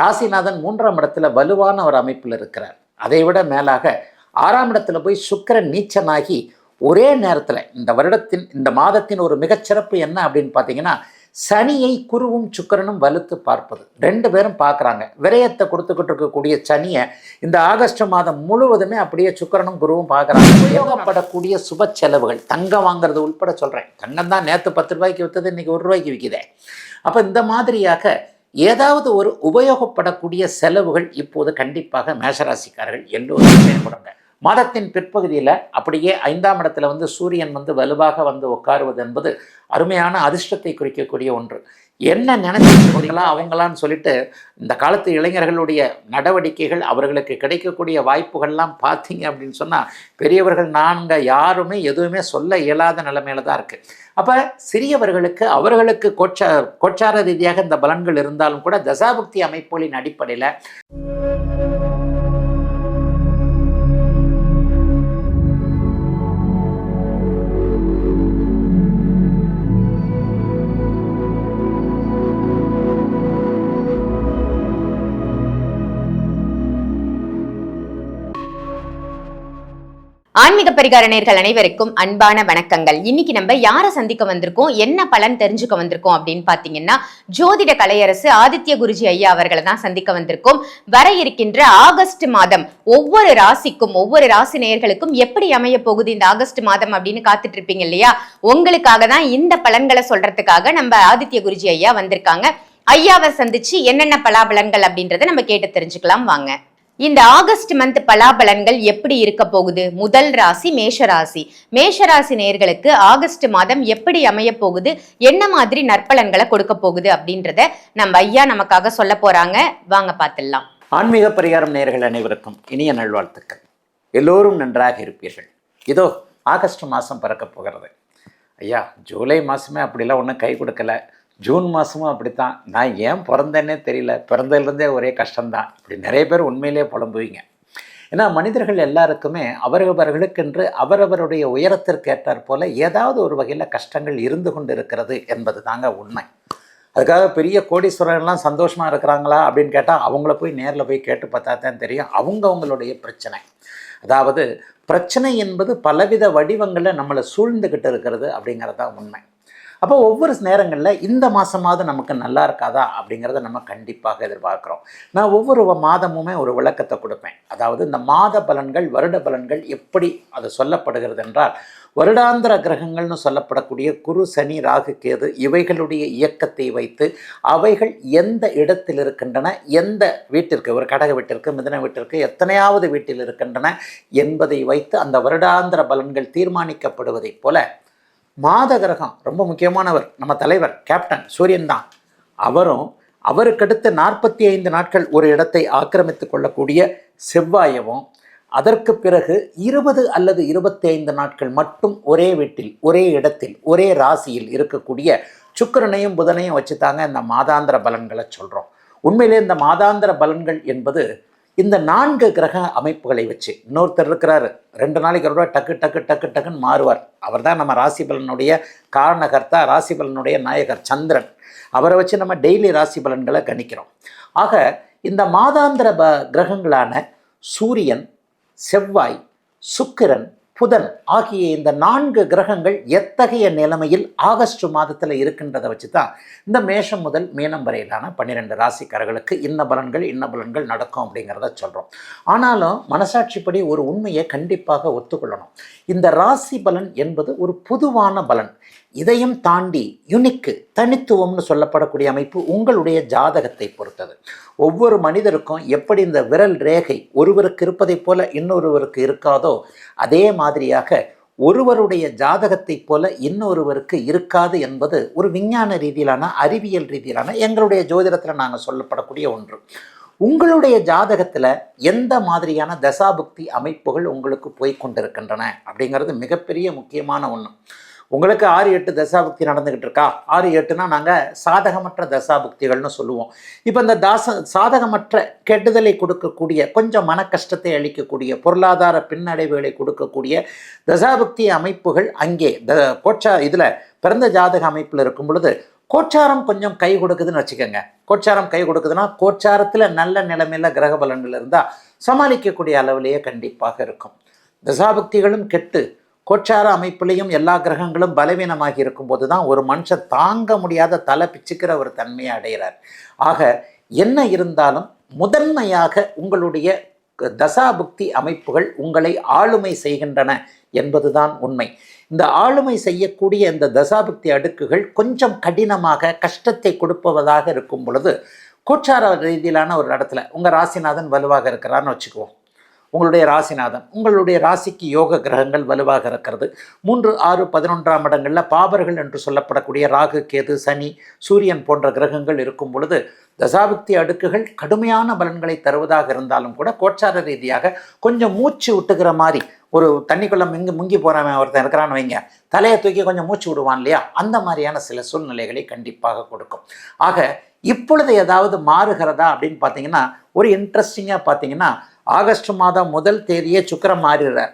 ராசிநாதன் 3ஆம் இடத்துல வலுவான ஒரு அமைப்பில் இருக்கிறார். அதை விட மேலாக 6ஆம் இடத்துல போய் சுக்கிரன் நீச்சனாகி ஒரே நேரத்தில் இந்த மாதத்தின் ஒரு மிகச்சிறப்பு என்ன அப்படின்னு பார்த்தீங்கன்னா, சனியை குருவும் சுக்கிரனும் வலுத்து பார்ப்பது. 2 பேரும் பார்க்குறாங்க. விரயத்தை கொடுத்துக்கிட்டு இருக்கக்கூடிய சனியை இந்த ஆகஸ்ட் மாதம் முழுவதுமே அப்படியே சுக்கிரனும் குருவும் பார்க்குறாங்க. உபயோகப்படக்கூடிய சுப செலவுகள், தங்கம் வாங்குறது உட்பட சொல்கிறேன். தங்கம் தான் நேற்று 10 ரூபாய்க்கு விற்றது, இன்றைக்கி 1 ரூபாய்க்கு விற்கிதே. அப்போ இந்த மாதிரியாக ஏதாவது ஒரு உபயோகப்படக்கூடிய செலவுகள் இப்போது கண்டிப்பாக மேஷராசிக்காரர்கள் எல்லோரும் செயல்படுங்க. மாதத்தின் பிற்பகுதியில் அப்படியே 5ஆம் இடத்துல சூரியன் வலுவாக உட்காருவது என்பது அருமையான அதிர்ஷ்டத்தை குறிக்கக்கூடிய ஒன்று. என்ன நினைச்சிருக்கீங்களா அவங்களான்னு சொல்லிட்டு இந்த காலத்து இளைஞர்களுடைய நடவடிக்கைகள், அவர்களுக்கு கிடைக்கக்கூடிய வாய்ப்புகள்லாம் பார்த்தீங்க அப்படின்னு சொன்னால், பெரியவர்கள் நாங்கள் யாருமே எதுவுமே சொல்ல இயலாத நிலைமையில தான் இருக்குது. அப்போ சிறியவர்களுக்கு அவர்களுக்கு கோச்சார ரீதியாக இந்த பலன்கள் இருந்தாலும் கூட தசாபுக்தி அமைப்புகளின் அடிப்படையில் ஆன்மீக பரிகார நேயர்கள் அனைவருக்கும் அன்பான வணக்கங்கள். இன்னைக்கு நம்ம யாரை சந்திக்க வந்திருக்கோம், என்ன பலன் தெரிஞ்சுக்க வந்திருக்கோம் அப்படின்னு பாத்தீங்கன்னா, ஜோதிட கலையரசு ஆதித்ய குருஜி ஐயா அவர்களை தான் சந்திக்க வந்திருக்கோம். வர இருக்கின்ற ஆகஸ்ட் மாதம் ஒவ்வொரு ராசிக்கும், ஒவ்வொரு ராசி நேயர்களுக்கும் எப்படி அமைய போகுது இந்த ஆகஸ்ட் மாதம் அப்படின்னு காத்துட்டு இருப்பீங்க இல்லையா? உங்களுக்காக தான் இந்த பலன்களை சொல்றதுக்காக நம்ம ஆதித்ய குருஜி ஐயா வந்திருக்காங்க. ஐயாவை சந்திச்சு என்னென்ன பலாபலன்கள் அப்படின்றத நம்ம கேட்டு தெரிஞ்சுக்கலாம் வாங்க. இந்த ஆகஸ்ட் மந்த் பலாபலன்கள் எப்படி இருக்க போகுது? முதல் ராசி மேஷராசி. மேஷராசி நேயர்களுக்கு ஆகஸ்ட் மாதம் எப்படி அமைய போகுது, என்ன மாதிரி நற்பலன்களை கொடுக்க போகுது அப்படின்றத நம்ம ஐயா நமக்காக சொல்ல போறாங்க. வாங்க பார்த்துடலாம். ஆன்மீக பரிகாரம் நேயர்கள் அனைவருக்கும் இனிய நல்வாழ்த்துக்கள். எல்லோரும் நன்றாக இருப்பீர்கள். இதோ ஆகஸ்ட் மாதம் பிறக்க போகிறது. ஐயா, ஜூலை மாதமே அப்படிலாம் ஒன்றும் கை கொடுக்கல, ஜூன் மாதமும் அப்படித்தான், நான் ஏன் பிறந்தேன்னே தெரியல, பிறந்ததுலேருந்தே ஒரே கஷ்டம்தான், இப்படி நிறைய பேர் உண்மையிலே புலம்புவீங்க. ஏன்னா மனிதர்கள் எல்லாருக்குமே அவரவர்களுக்கென்று அவரவருடைய உயரத்திற்கு ஏற்றாற் போல ஏதாவது ஒரு வகையில் கஷ்டங்கள் இருந்து கொண்டு இருக்கிறது என்பது தாங்க உண்மை. அதுக்காக பெரிய கோடீஸ்வரர்லாம் சந்தோஷமாக இருக்கிறாங்களா அப்படின்னு கேட்டால் அவங்கள போய் நேரில் போய் கேட்டு பார்த்தா தான் தெரியும் அவங்களுடைய பிரச்சனை. அதாவது பிரச்சனை என்பது பலவித வடிவங்களில் நம்மளை சூழ்ந்துக்கிட்டு இருக்கிறது அப்படிங்கிறது தான் உண்மை. அப்போ ஒவ்வொரு நேரங்களில் இந்த மாதமாவது நமக்கு நல்லா இருக்காதா அப்படிங்கிறத நம்ம கண்டிப்பாக எதிர்பார்க்குறோம். நான் ஒவ்வொரு மாதமுமே ஒரு விளக்கத்தை கொடுப்பேன். அதாவது இந்த மாத பலன்கள், வருட பலன்கள் எப்படி அது சொல்லப்படுகிறது என்றால், வருடாந்திர கிரகங்கள்னு சொல்லப்படக்கூடிய குரு, சனி, ராகு, கேது இவைகளுடைய இயக்கத்தை வைத்து அவைகள் எந்த இடத்தில் இருக்கின்றன, எந்த வீட்டிற்கு, ஒரு கடக வீட்டிற்கு, மிதுன வீட்டிற்கு, எத்தனையாவது வீட்டில் இருக்கின்றன என்பதை வைத்து அந்த வருடாந்திர பலன்கள் தீர்மானிக்கப்படுவதைப் போல மாத கிரகம் ரொம்ப முக்கியமானவர், நம்ம தலைவர் கேப்டன் சூரியன் தான். அவருக்கடுத்து 45 நாட்கள் ஒரு இடத்தை ஆக்கிரமித்து கொள்ளக்கூடிய செவ்வாயவும், அதற்கு பிறகு 20 அல்லது 25 நாட்கள் மட்டும் ஒரே வீட்டில், ஒரே இடத்தில், ஒரே ராசியில் இருக்கக்கூடிய சுக்கிரனையும் புதனையும் வச்சு தாங்க இந்த மாதாந்திர பலன்களை சொல்கிறோம். உண்மையிலே இந்த மாதாந்திர பலன்கள் என்பது இந்த 4 கிரக அமைப்புகளை வச்சு, இன்னொருத்தர் இருக்கிறாரு 2 நாளைக்கு ஒரு டக்கு டக்கு டக்கு டக்குன்னு மாறுவார். அவர் தான் நம்ம ராசி பலனுடைய காரணகர்த்தா, ராசி பலனுடைய நாயகர் சந்திரன். அவரை வச்சு நம்ம டெய்லி ராசி பலன்களை கணிக்கிறோம். ஆக இந்த மாதாந்திர கிரகங்களான சூரியன், செவ்வாய், சுக்கிரன், புதன் ஆகிய இந்த 4 கிரகங்கள் எத்தகைய நிலைமையில் ஆகஸ்ட் மாதத்தில் இருக்கின்றதை வச்சு தான் இந்த மேஷம் முதல் மீனம் வரையிலான 12 ராசிக்காரர்களுக்கு இன்ன பலன்கள் நடக்கும் அப்படிங்கிறத சொல்கிறோம். ஆனாலும் மனசாட்சிப்படி ஒரு உண்மையை கண்டிப்பாக ஒத்துக்கொள்ளணும். இந்த ராசி பலன் என்பது ஒரு பொதுவான பலன். இதையும் தாண்டி யுனிக்கு, தனித்துவம்னு சொல்லப்படக்கூடிய அமைப்பு உங்களுடைய ஜாதகத்தை பொறுத்தது. ஒவ்வொரு மனிதருக்கும் எப்படி இந்த விரல் ரேகை ஒருவருக்கு இருப்பதைப் போல இன்னொருவருக்கு இருக்காதோ, அதே மாதிரியாக ஒருவருடைய ஜாதகத்தை போல இன்னொருவருக்கு இருக்காது என்பது ஒரு விஞ்ஞான ரீதியிலான, அறிவியல் ரீதியிலான, எங்களுடைய ஜோதிடத்தில் நாங்கள் சொல்லப்படக்கூடிய ஒன்று. உங்களுடைய ஜாதகத்தில் எந்த மாதிரியான தசாபுக்தி அமைப்புகள் உங்களுக்கு போய்கொண்டிருக்கின்றன அப்படிங்கிறது மிகப்பெரிய முக்கியமான ஒன்று. உங்களுக்கு 6-8 தசாபுக்தி நடந்துக்கிட்டு இருக்கா? 6-8னா நாங்கள் சாதகமற்ற தசாபுக்திகள்னு சொல்லுவோம். இப்போ இந்த சாதகமற்ற கெடுதலை கொடுக்கக்கூடிய, கொஞ்சம் மன கஷ்டத்தை அளிக்கக்கூடிய, பொருளாதார பின்னடைவுகளை கொடுக்கக்கூடிய தசாபுக்தி அமைப்புகள் அங்கே இதில் பிறந்த ஜாதக அமைப்பில் இருக்கும் பொழுது கோச்சாரம் கொஞ்சம் கை கொடுக்குதுன்னு வச்சுக்கோங்க. கோச்சாரம் கை கொடுக்குதுன்னா கோச்சாரத்தில் நல்ல நிலைமையில் கிரக பலன்கள் இருந்தால் சமாளிக்கக்கூடிய அளவிலேயே கண்டிப்பாக இருக்கும். தசாபக்திகளும் கெட்டு கோச்சார அமைப்பிலையும் எல்லா கிரகங்களும் பலவீனமாகி இருக்கும்போது தான் ஒரு மனுஷன் தாங்க முடியாத தலை பிச்சுக்கிற ஒரு தன்மையை அடைகிறார். ஆக என்ன இருந்தாலும் முதன்மையாக உங்களுடைய தசாபுக்தி அமைப்புகள் உங்களை ஆளுமை செய்கின்றன என்பதுதான் உண்மை. இந்த ஆளுமை செய்யக்கூடிய இந்த தசாபுக்தி அடுக்குகள் கொஞ்சம் கடினமாக கஷ்டத்தை கொடுப்பதாக இருக்கும் பொழுது கோச்சார ரீதியிலான ஒரு இடத்துல உங்கள் ராசிநாதன் வலுவாக இருக்கிறான்னு வச்சுக்குவோம். உங்களுடைய ராசிநாதன், உங்களுடைய ராசிக்கு யோக கிரகங்கள் வலுவாக இருக்கிறது. 3, 6, 11ஆம் இடங்களில் பாபர்கள் என்று சொல்லப்படக்கூடிய ராகு, கேது, சனி, சூரியன் போன்ற கிரகங்கள் இருக்கும் பொழுது தசாபுக்தி அடுக்குகள் கடுமையான பலன்களை தருவதாக இருந்தாலும் கூட கோச்சார ரீதியாக கொஞ்சம் மூச்சு விட்டுக்கிற மாதிரி, ஒரு தண்ணிக்குள்ளே முங்கி போகிறவன் ஒருத்தன் இருக்கிறான்னு வைங்க, தலையை தூக்கி கொஞ்சம் மூச்சு விடுவான் இல்லையா, அந்த மாதிரியான சில சூழ்நிலைகளை கண்டிப்பாக கொடுக்கும். ஆக இப்பொழுது ஏதாவது மாறுகிறதா அப்படின்னு பார்த்தீங்கன்னா, ஒரு இன்ட்ரெஸ்டிங்காக பார்த்தீங்கன்னா, ஆகஸ்ட் மாதம் 1 தேதியே சுக்கிரன் மாறிடுறார்.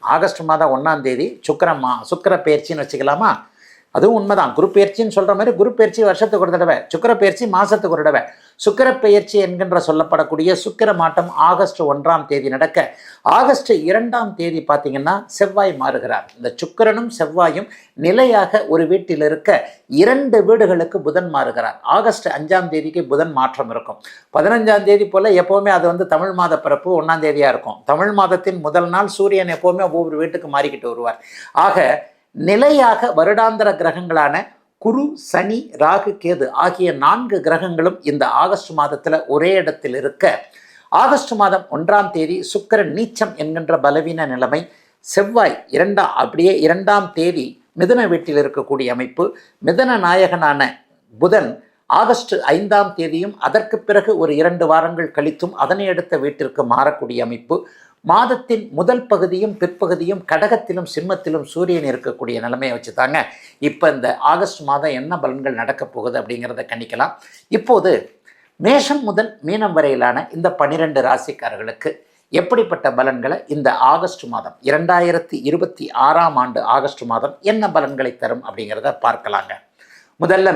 ஆகஸ்ட் மாதம் 1ஆம் தேதி சுக்கிர பயிற்சின்னு வச்சுக்கலாமா? அதுவும் உண்மைதான். குரு பயிற்சின்னு சொல்கிற மாதிரி குரு பயிற்சி வருஷத்துக்கு ஒரு தடவை, சுக்கிர பயிற்சி மாதத்துக்கு ஒரு தடவை. சுக்கிர பயிற்சி என்கின்ற சொல்லப்படக்கூடிய சுக்கிர மாற்றம் ஆகஸ்ட் 1ஆம் தேதி நடக்க, ஆகஸ்ட் 2ஆம் தேதி பார்த்தீங்கன்னா செவ்வாய் மாறுகிறார். இந்த சுக்கிரனும் செவ்வாயும் நிலையாக ஒரு வீட்டில் இருக்க 2 வீடுகளுக்கு புதன் மாறுகிறார். ஆகஸ்ட் 5ஆம் தேதிக்கு புதன் மாற்றம் இருக்கும். 15ஆம் தேதி போல் எப்போவுமே அது தமிழ் மாத பிறப்பு 1ஆம் தேதியாக இருக்கும். தமிழ் மாதத்தின் முதல் நாள் சூரியன் எப்போவுமே ஒவ்வொரு வீட்டுக்கு மாறிக்கிட்டு வருவார். ஆக நிலையாக வருடாந்திர கிரகங்களான குரு, சனி, ராகு, கேது ஆகிய 4 கிரகங்களும் இந்த ஆகஸ்ட் மாதத்தில் ஒரே இடத்தில் இருக்க, ஆகஸ்ட் மாதம் 1ஆம் தேதி சுக்கிரன் நீச்சம் என்கின்ற பலவீன நிலைமை, செவ்வாய் 2ஆம் தேதி மிதுன வீட்டில் இருக்கக்கூடிய அமைப்பு, மிதுன நாயகனான புதன் ஆகஸ்ட் 5ஆம் தேதியும் அதற்கு பிறகு ஒரு 2 வாரங்கள் கழித்தும் அதனை அடுத்த வீட்டிற்கு மாறக்கூடிய அமைப்பு, மாதத்தின் முதல் பகுதியும் பிற்பகுதியும் கடகத்திலும் சிம்மத்திலும் சூரியன் இருக்கக்கூடிய நிலைமையை வச்சு தாங்க இப்போ இந்த ஆகஸ்ட் மாதம் என்ன பலன்கள் நடக்கப் போகுது அப்படிங்கிறத கணிக்கலாம். இப்போது மேஷம் முதல் மீனம் வரையிலான இந்த 12 ராசிக்காரர்களுக்கு எப்படிப்பட்ட பலன்களை இந்த ஆகஸ்ட் மாதம் 2026ஆம் ஆண்டு ஆகஸ்ட் மாதம் என்ன பலன்களை தரும் அப்படிங்கிறத பார்க்கலாங்க. முதல்ல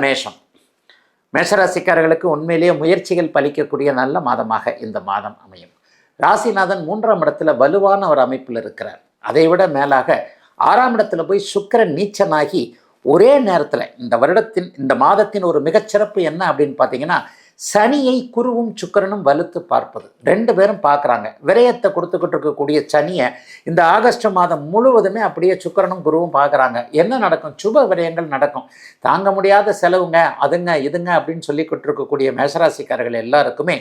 மேஷராசிக்காரர்களுக்கு உண்மையிலேயே முயற்சிகள் பலிக்கக்கூடிய நல்ல மாதமாக இந்த மாதம் அமையும். ராசிநாதன் 3ஆம் இடத்துல வலுவான ஒரு அமைப்பில் இருக்கிறார். அதைவிட மேலாக 6ஆம் இடத்துல போய் சுக்கிரன் நீச்சனாகி ஒரே நேரத்தில் இந்த மாதத்தின் ஒரு மிகச்சிறப்பு என்ன அப்படின்னு பார்த்தீங்கன்னா, சனியை குருவும் சுக்கிரனும் வலுத்து பார்ப்பது. 2 பேரும் பார்க்குறாங்க. விரயத்தை கொடுத்துக்கிட்டு இருக்கக்கூடிய சனியை இந்த ஆகஸ்ட் மாதம் முழுவதுமே அப்படியே சுக்கிரனும் குருவும் பார்க்குறாங்க. என்ன நடக்கும்? சுப விரயங்கள் நடக்கும். தாங்க முடியாத செலவுங்க, அதுங்க இதுங்க அப்படின்னு சொல்லிக்கிட்டு இருக்கக்கூடிய மேஷராசிக்காரர்கள் எல்லாருக்குமே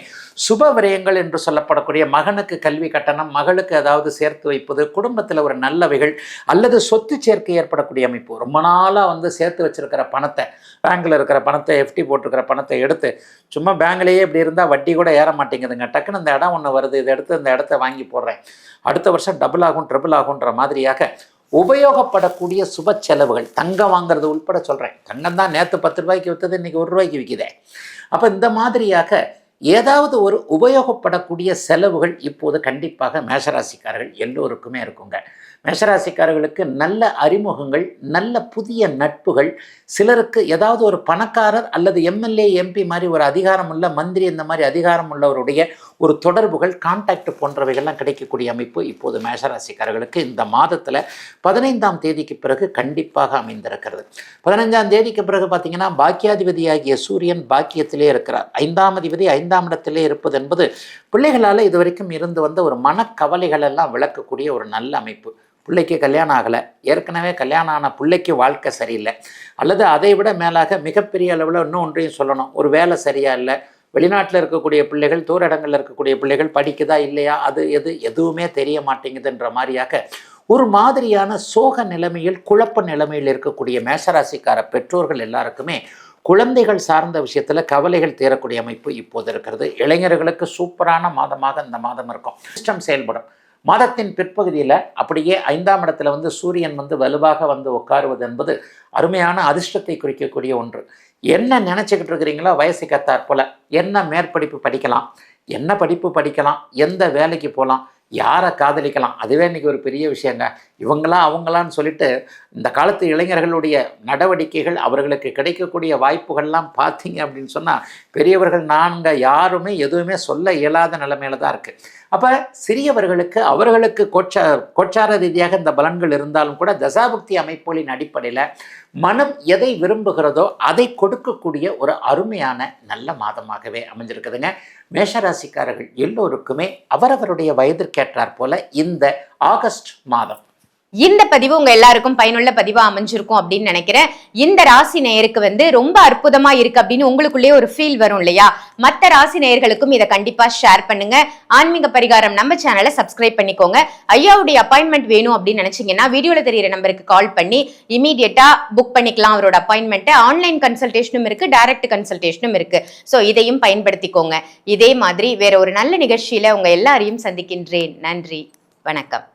சுப விரயங்கள் என்று சொல்லப்படக்கூடிய மகனுக்கு கல்வி கட்டணம், மகளுக்கு ஏதாவது சேர்த்து வைப்பது, குடும்பத்தில் ஒரு நல்லவைகள் அல்லது சொத்து சேர்க்கை ஏற்படக்கூடிய அமைப்பு. ரொம்ப நாளாக சேர்த்து வச்சிருக்கிற பணத்தை, பேங்கில் இருக்கிற பணத்தை, எஃப்டி போட்டிருக்கிற பணத்தை எடுத்து சும்மா பேங்க்லேயே இப்படி இருந்தால் வட்டி கூட ஏற மாட்டேங்குதுங்க, டக்குன்னு இந்த இடம் ஒன்று வருது, இதை எடுத்து இந்த இடத்த வாங்கி போடுறேன், அடுத்த வருஷம் டபுள் ஆகும் ட்ரிபிள் ஆகுன்ற மாதிரியாக உபயோகப்படக்கூடிய சுப செலவுகள், தங்கம் வாங்குறது உள்பட சொல்கிறேன். தங்கம் தான் நேற்று 10 ரூபாய்க்கு விற்றது, இன்றைக்கி 1 ரூபாய்க்கு விற்கிதே. அப்போ இந்த மாதிரியாக ஏதாவது ஒரு உபயோகப்படக்கூடிய செலவுகள் இப்போது கண்டிப்பாக மேஷராசிக்காரர்கள் எல்லோருக்குமே இருக்குங்க. மேஷராசிக்காரர்களுக்கு நல்ல அறிமுகங்கள், நல்ல புதிய நட்புகள், சிலருக்கு ஏதாவது ஒரு பணக்காரர் அல்லது எம்எல்ஏ, எம்பி மாதிரி ஒரு அதிகாரம் உள்ள மந்திரி, இந்த மாதிரி அதிகாரம் உள்ளவருடைய ஒரு தொடர்புகள், கான்டாக்ட் போன்றவைகள்லாம் கிடைக்கக்கூடிய அமைப்பு இப்போது மேஷராசிக்காரர்களுக்கு இந்த மாதத்தில் 15ஆம் தேதிக்கு பிறகு கண்டிப்பாக அமைந்திருக்கிறது. 15ஆம் தேதிக்கு பிறகு பார்த்திங்கன்னா பாக்கியாதிபதியாகிய சூரியன் பாக்கியத்திலே இருக்கிறார். 5ஆம் அதிபதி 5ஆம் இடத்திலே இருப்பது என்பது பிள்ளைகளால் இதுவரைக்கும் இருந்து வந்த ஒரு மனக்கவலைகள் எல்லாம் விளக்கக்கூடிய ஒரு நல்ல அமைப்பு. பிள்ளைக்கு கல்யாணம் ஆகலை, ஏற்கனவே கல்யாணம் ஆன பிள்ளைக்கு வாழ்க்கை சரியில்லை, அல்லது அதை விட மேலாக மிகப்பெரிய அளவில் இன்னும் ஒன்றையும் சொல்லணும், ஒரு வேலை சரியாக இல்லை, வெளிநாட்டில் இருக்கக்கூடிய பிள்ளைகள், தூர இடங்களில் இருக்கக்கூடிய பிள்ளைகள் படிக்குதா இல்லையா, எதுவுமே தெரிய மாட்டேங்குதுன்ற மாதிரியாக ஒரு மாதிரியான சோக நிலைமையில், குழப்ப நிலைமையில் இருக்கக்கூடிய மேஷராசிக்கார பெற்றோர்கள் எல்லாருக்குமே குழந்தைகள் சார்ந்த விஷயத்தில் கவலைகள் தீரக்கூடிய அமைப்பு இப்போது இருக்கிறது. இளைஞர்களுக்கு சூப்பரான மாதமாக இந்த மாதம் இருக்கும். சிஸ்டம் செயல்படும். மாதத்தின் பிற்பகுதியில் அப்படியே 5ஆம் இடத்துல சூரியன் வலுவாக உட்காருவது என்பது அருமையான அதிர்ஷ்டத்தை குறிக்கக்கூடிய ஒன்று. என்ன நினச்சிக்கிட்டு இருக்கிறீங்களோ வயசுக்கு ஏற்றாற் போல என்ன மேற்படிப்பு படிக்கலாம், என்ன படிப்பு படிக்கலாம், எந்த வேலைக்கு போகலாம், யாரை காதலிக்கலாம், அதுவே இன்றைக்கி ஒரு பெரிய விஷயங்க. இவங்களாம் அவங்களான்னு சொல்லிட்டு இந்த காலத்து இளைஞர்களுடைய நடவடிக்கைகள், அவர்களுக்கு கிடைக்கக்கூடிய வாய்ப்புகள்லாம் பார்த்தீங்க அப்படின்னு சொன்னால் பெரியவர்கள் நாங்கள் யாருமே எதுவுமே சொல்ல இயலாத நிலைமையில தான் இருக்குது. அப்போ சிறியவர்களுக்கு அவர்களுக்கு கோச்சார ரீதியாக இந்த பலன்கள் இருந்தாலும் கூட தசாபக்தி அமைப்புகளின் அடிப்படையில் மனம் எதை விரும்புகிறதோ அதை கொடுக்கக்கூடிய ஒரு அருமையான நல்ல மாதமாகவே அமைஞ்சிருக்குதுங்க. மேஷராசிக்காரர்கள் எல்லோருக்குமே அவரவருடைய வயதிற்கேற்றாற் போல இந்த ஆகஸ்ட் மாதம் இந்த பதிவு உங்க எல்லாருக்கும் பயனுள்ள பதிவா அமைஞ்சிருக்கும் அப்படின்னு நினைக்கிறேன். இந்த ராசி நேயருக்கு ரொம்ப அற்புதமா இருக்கு அப்படின்னு உங்களுக்குள்ளேயே ஒரு ஃபீல் வரும் இல்லையா? மற்ற ராசி நேயர்களுக்கும் இதை கண்டிப்பா ஷேர் பண்ணுங்க. ஆன்மீக பரிகாரம் நம்ம சேனலை சப்ஸ்கிரைப் பண்ணிக்கோங்க. ஐயாவுடைய அப்பாயின்மெண்ட் வேணும் அப்படின்னு நினைச்சீங்கன்னா வீடியோல தெரியுற நம்பருக்கு கால் பண்ணி இமீடியட்டா புக் பண்ணிக்கலாம் அவரோட அப்பாயின்மெண்ட். ஆன்லைன் கன்சல்டேஷனும் இருக்கு, டைரக்ட் கன்சல்டேஷனும் இருக்கு. ஸோ இதையும் பயன்படுத்திக்கோங்க. இதே மாதிரி வேற ஒரு நல்ல நிகழ்ச்சியில உங்க எல்லாரையும் சந்திக்கின்றேன். நன்றி, வணக்கம்.